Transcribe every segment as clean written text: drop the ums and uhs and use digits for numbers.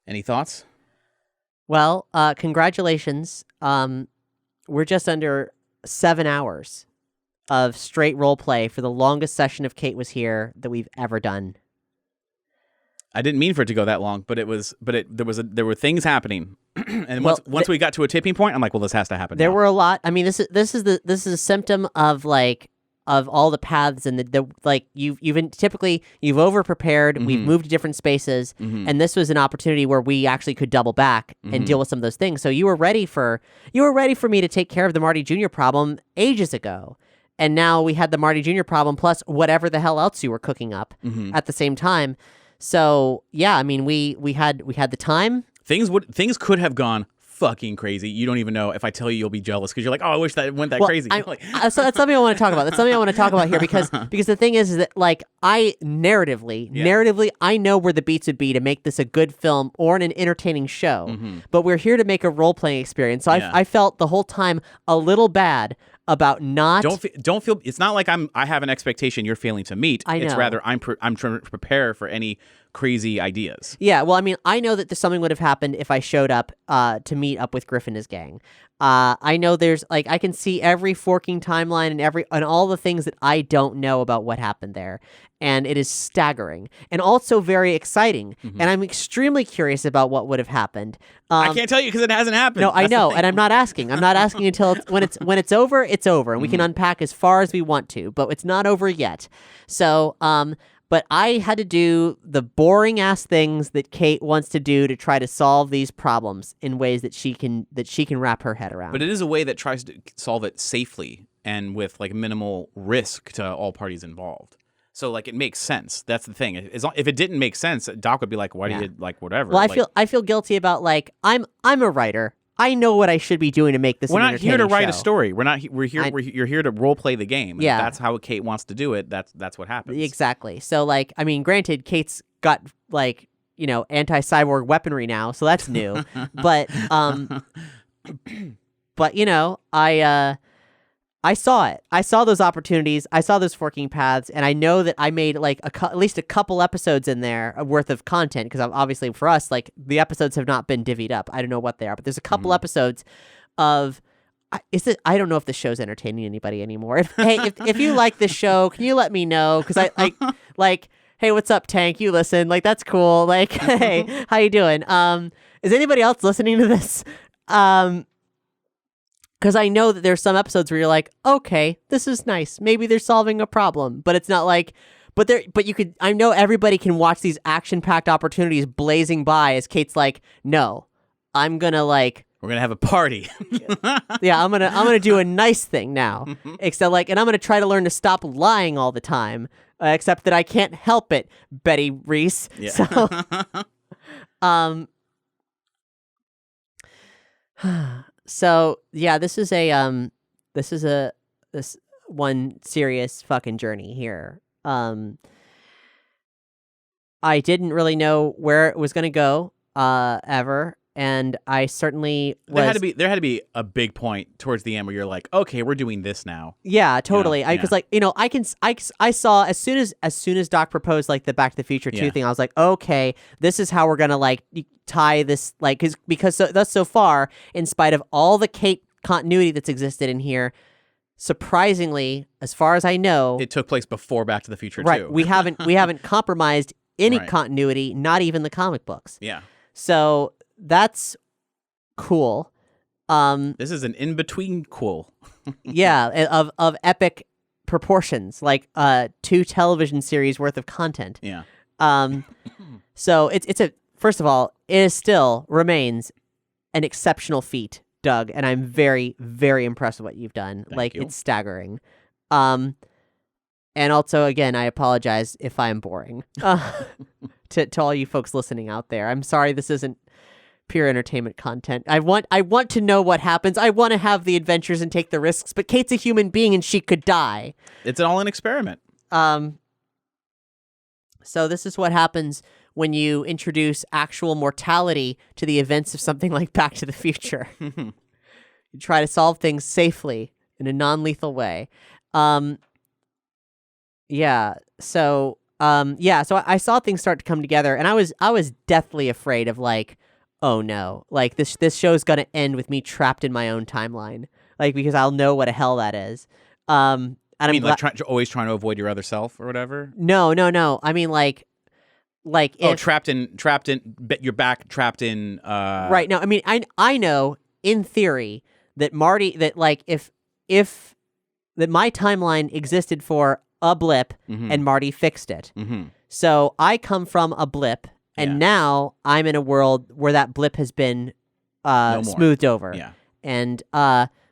Any thoughts? Well, congratulations. We're just under 7 hours of straight role play for the longest session of Kate Was Here that we've ever done. I didn't mean for it to go that long, but there were things happening, and once we got to a tipping point, I'm like, well, this has to happen. There now. were a lot. I mean, this is a symptom of of all the paths and the like. You've over prepared. We've moved to different spaces, and this was an opportunity where we actually could double back and deal with some of those things. So you were ready for me to take care of the Marty Jr. problem ages ago. And now we had the Marty Jr. problem plus whatever the hell else you were cooking up at the same time. So yeah, I mean, we had the time. Things could have gone fucking crazy. You don't even know. If I tell you, you'll be jealous because you're like, oh, I wish that went that crazy. So that's something I want to talk about. That's something I want to talk about here because the thing is that like narratively, I know where the beats would be to make this a good film or an entertaining show. But we're here to make a role playing experience. So I felt the whole time a little bad about not. Don't feel. It's not like I have an expectation you're failing to meet. I know. It's rather I'm trying to prepare for any crazy ideas. Yeah, well, I mean, I know that something would have happened if I showed up to meet up with Griff and his gang. I know there's like I can see every forking timeline and all the things that I don't know about what happened there, and it is staggering and also very exciting. And I'm extremely curious about what would have happened. I can't tell you because it hasn't happened. No, I know, and I'm not asking. I'm not asking until when it's over. It's over, and we can unpack as far as we want to, but it's not over yet. So, but I had to do the boring ass things that Kate wants to do to try to solve these problems in ways that she can wrap her head around. But it is a way that tries to solve it safely and with like minimal risk to all parties involved. So like it makes sense. That's the thing. If it didn't make sense, Doc would be like, "Why do you like whatever?" Well, I feel guilty about like I'm a writer. I know what I should be doing to make this. We're not here to write show. a story. We're here. You're here to role play the game. Yeah, if that's how Kate wants to do it. That's what happens. Exactly. So like, I mean, granted, Kate's got like anti-cyborg weaponry now, so that's new. but I saw it. I saw those opportunities. I saw those forking paths, and I know that I made like at least a couple episodes in there worth of content because obviously for us, like the episodes have not been divvied up. I don't know what they are, but there's a couple episodes of. I don't know if the show's entertaining anybody anymore. If you like this show, can you let me know? Because I like. Hey, what's up, Tank? You listen. Like that's cool. Like, hey, how you doing? Is anybody else listening to this? Because I know that there's some episodes where you're like, okay, this is nice. Maybe they're solving a problem, but it's not like, but you could. I know everybody can watch these action-packed opportunities blazing by as Kate's like, no, I'm gonna like. We're gonna have a party. Yeah, I'm gonna do a nice thing now. Except like, and I'm gonna try to learn to stop lying all the time. Except that I can't help it, Betty Reese. Yeah. So, so yeah, this is this one serious fucking journey here. I didn't really know where it was going to go ever, and I certainly was. There had to be a big point towards the end where you're like, okay, we're doing this now. Yeah, totally. Because I saw as soon as Doc proposed like the Back to the Future 2 thing, I was like, okay, this is how we're gonna like tie this like because thus so far, in spite of all the Kate continuity that's existed in here, surprisingly, as far as I know, it took place before Back to the Future 2. Right. We haven't compromised any continuity, not even the comic books. Yeah. So that's cool. This is an in-between cool. Yeah, of epic proportions, like 2 television series worth of content. Yeah. So it's a first of all, it still remains an exceptional feat, Doug, and I'm very, very impressed with what you've done. Thank you. It's staggering. And also, again, I apologize if I'm boring to all you folks listening out there. I'm sorry this isn't pure entertainment content. I want to know what happens. I want to have the adventures and take the risks, but Kate's a human being and she could die. It's all an experiment. So this is what happens when you introduce actual mortality to the events of something like Back to the Future. You try to solve things safely in a non-lethal way. Yeah, so yeah, so I saw things start to come together, and I was deathly afraid of like, oh no, like this show's gonna end with me trapped in my own timeline, like because I'll know what the hell that is. And I I'm mean, like always trying to avoid your other self or whatever. no. I mean like Oh, if trapped in. You're back trapped in. right now. I mean I know in theory that Marty that like if that my timeline existed for a blip and Marty fixed it. So I come from a blip, and now I'm in a world where that blip has been smoothed over. Yeah. And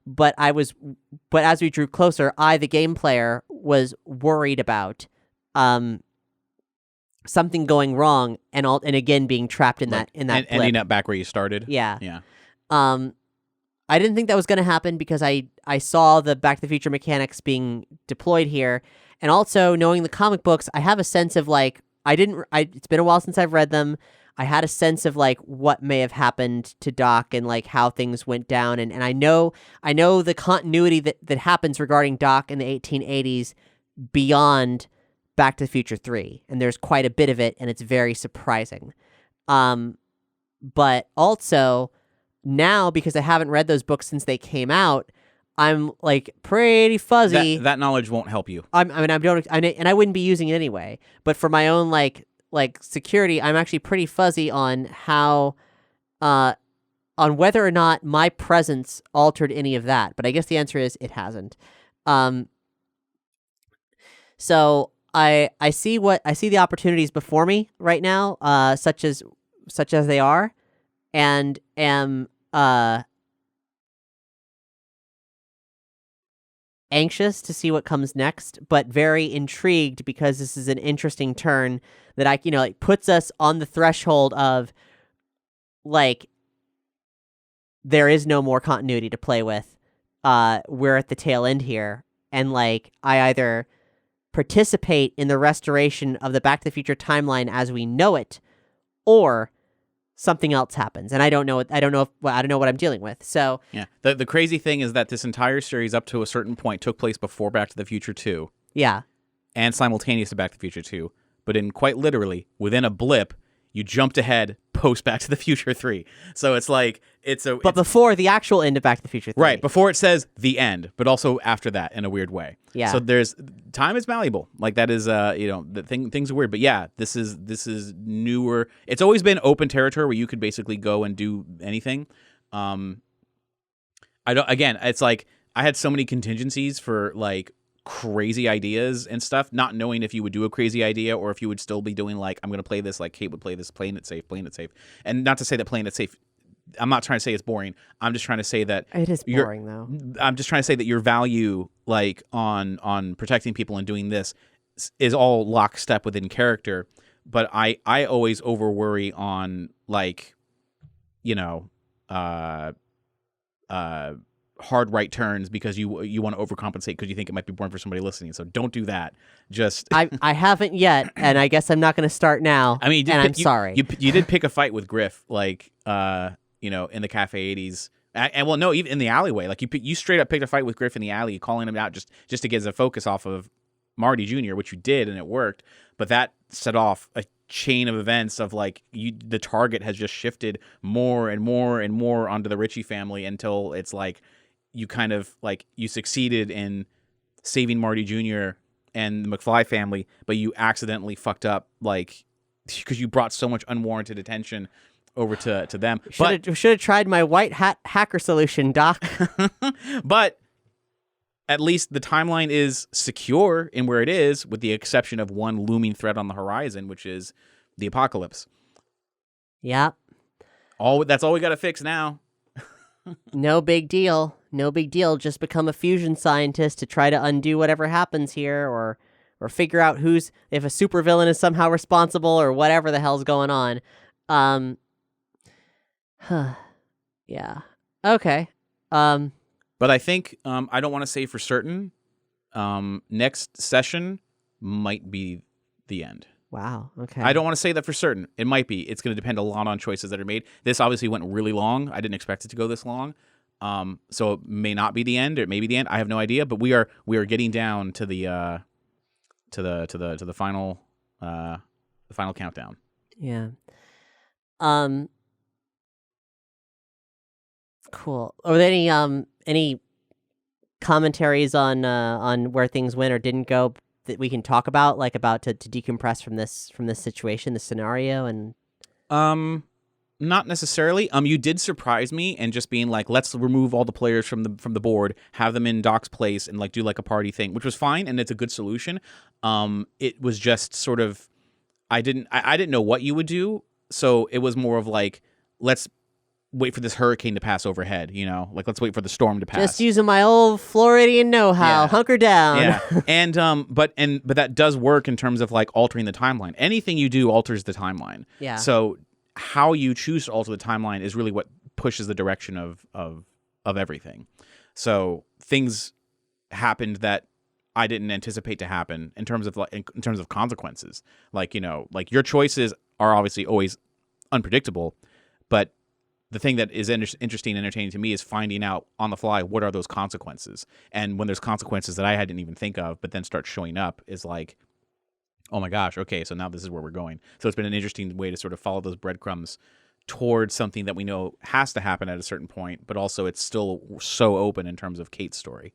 but as we drew closer, I, the game player, was worried about something going wrong and again being trapped in that blip. Ending up back where you started. Yeah. Yeah. I didn't think that was going to happen because I saw the Back to the Future mechanics being deployed here, and also knowing the comic books, I have a sense of like it's been a while since I've read them. I had a sense of like what may have happened to Doc and like how things went down, and I know the continuity that happens regarding Doc in the 1880s beyond Back to the Future 3, and there's quite a bit of it, and it's very surprising. But also now, because I haven't read those books since they came out, I'm like pretty fuzzy. That knowledge won't help you. I wouldn't be using it anyway. But for my own like security, I'm actually pretty fuzzy on how, on whether or not my presence altered any of that. But I guess the answer is it hasn't. So I see the opportunities before me right now, such as they are, and am anxious to see what comes next, but very intrigued because this is an interesting turn that like puts us on the threshold of like there is no more continuity to play with. We're at the tail end here, and like I either participate in the restoration of the Back to the Future timeline as we know it, or something else happens, and I don't know what I'm dealing with. So yeah, the crazy thing is that this entire series up to a certain point took place before Back to the Future 2. Yeah, and simultaneous to Back to the Future 2, but in quite literally within a blip, you jumped ahead post Back to the Future 3. So it's like but before the actual end of Back to the Future 3. Right, before it says the end, but also after that in a weird way. Yeah. So time is malleable. Like that is things are weird, but yeah, this is newer. It's always been open territory where you could basically go and do anything. It's like I had so many contingencies for like crazy ideas and stuff, not knowing if you would do a crazy idea or if you would still be doing like, I'm going to play this like Kate would play this, playing it safe. And not to say that playing it safe, I'm not trying to say it's boring. I'm just trying to say that it is boring though. I'm just trying to say that your value like on protecting people and doing this is all lockstep within character. But I always over worry on like, hard right turns because you want to overcompensate because you think it might be boring for somebody listening. So don't do that. Just I haven't yet, and I guess I'm not going to start now. I mean, I'm sorry. You did pick a fight with Griff, like in the Cafe 80s, and well, no, even in the alleyway, like you straight up picked a fight with Griff in the alley, calling him out just to get a focus off of Marty Jr., which you did, and it worked. But that set off a chain of events of like the target has just shifted more and more and more onto the Ritchie family until it's like you kind of like you succeeded in saving Marty Jr. and the McFly family, but you accidentally fucked up like because you brought so much unwarranted attention over to them. Should have tried my white hat hacker solution, Doc. But at least the timeline is secure in where it is, with the exception of one looming threat on the horizon, which is the apocalypse. Yep. That's all we got to fix now. No big deal. Just become a fusion scientist to try to undo whatever happens here, or figure out if a supervillain is somehow responsible, or whatever the hell's going on. Yeah. Okay. But I think I don't want to say for certain. Next session might be the end. Wow. Okay. I don't want to say that for certain. It might be. It's going to depend a lot on choices that are made. This obviously went really long. I didn't expect it to go this long. So it may not be the end, or it may be the end. I have no idea. But we are getting down to the final countdown. Yeah. Cool. Are there any commentaries on where things went or didn't go that we can talk about, like about to decompress from this situation, this scenario? And not necessarily. You did surprise me and just being like, let's remove all the players from the board, have them in Doc's place, and like do like a party thing, which was fine and it's a good solution. It was just sort of, I didn't know what you would do, so it was more of like, let's wait for this hurricane to pass overhead, like let's wait for the storm to pass. Just using my old Floridian know-how, hunker down. Yeah, and but that does work in terms of like altering the timeline. Anything you do alters the timeline. Yeah. So how you choose to alter the timeline is really what pushes the direction of everything. So things happened that I didn't anticipate to happen in terms of consequences. Like like your choices are obviously always unpredictable, but the thing that is interesting and entertaining to me is finding out on the fly what are those consequences. And when there's consequences that I hadn't even think of, but then start showing up, is like, oh my gosh, okay, so now this is where we're going. So it's been an interesting way to sort of follow those breadcrumbs towards something that we know has to happen at a certain point, but also it's still so open in terms of Kate's story.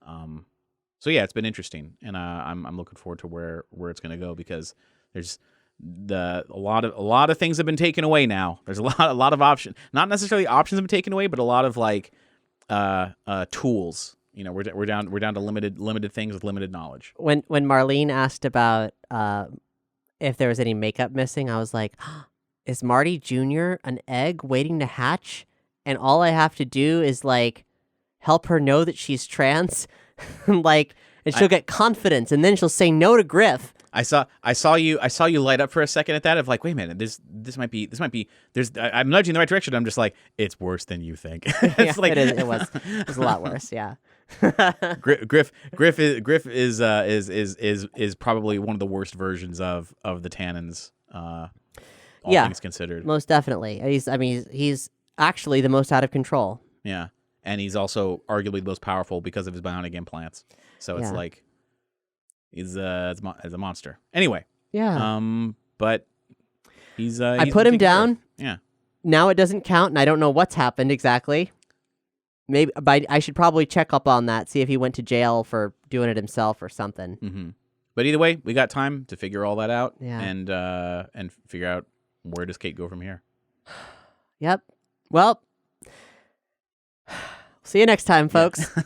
So yeah, it's been interesting, and I'm looking forward to where it's going to go, because there's a lot of things have been taken away now. There's a lot of options. Not necessarily options have been taken away, but a lot of like tools. We're down to limited things with limited knowledge. When Marlene asked about if there was any makeup missing, I was like, is Marty Jr. an egg waiting to hatch? And all I have to do is like help her know that she's trans, and she'll get confidence, and then she'll say no to Griff. I saw you light up for a second at that, of like, wait a minute, this might be I'm nudging in the right direction. I'm just like, it's worse than you think. It's like, it was a lot worse. Yeah. Griff is probably one of the worst versions of the Tannins. All things considered, most definitely. He's actually the most out of control. Yeah, and he's also arguably the most powerful because of his bionic implants. So it's like, he's a monster. Anyway. Yeah. But he's I put him down. Yeah. Now it doesn't count, and I don't know what's happened exactly. Maybe, but I should probably check up on that, see if he went to jail for doing it himself or something. Mm-hmm. But either way, we got time to figure all that out, and figure out where does Kate go from here. Yep. Well, see you next time, folks. Yeah.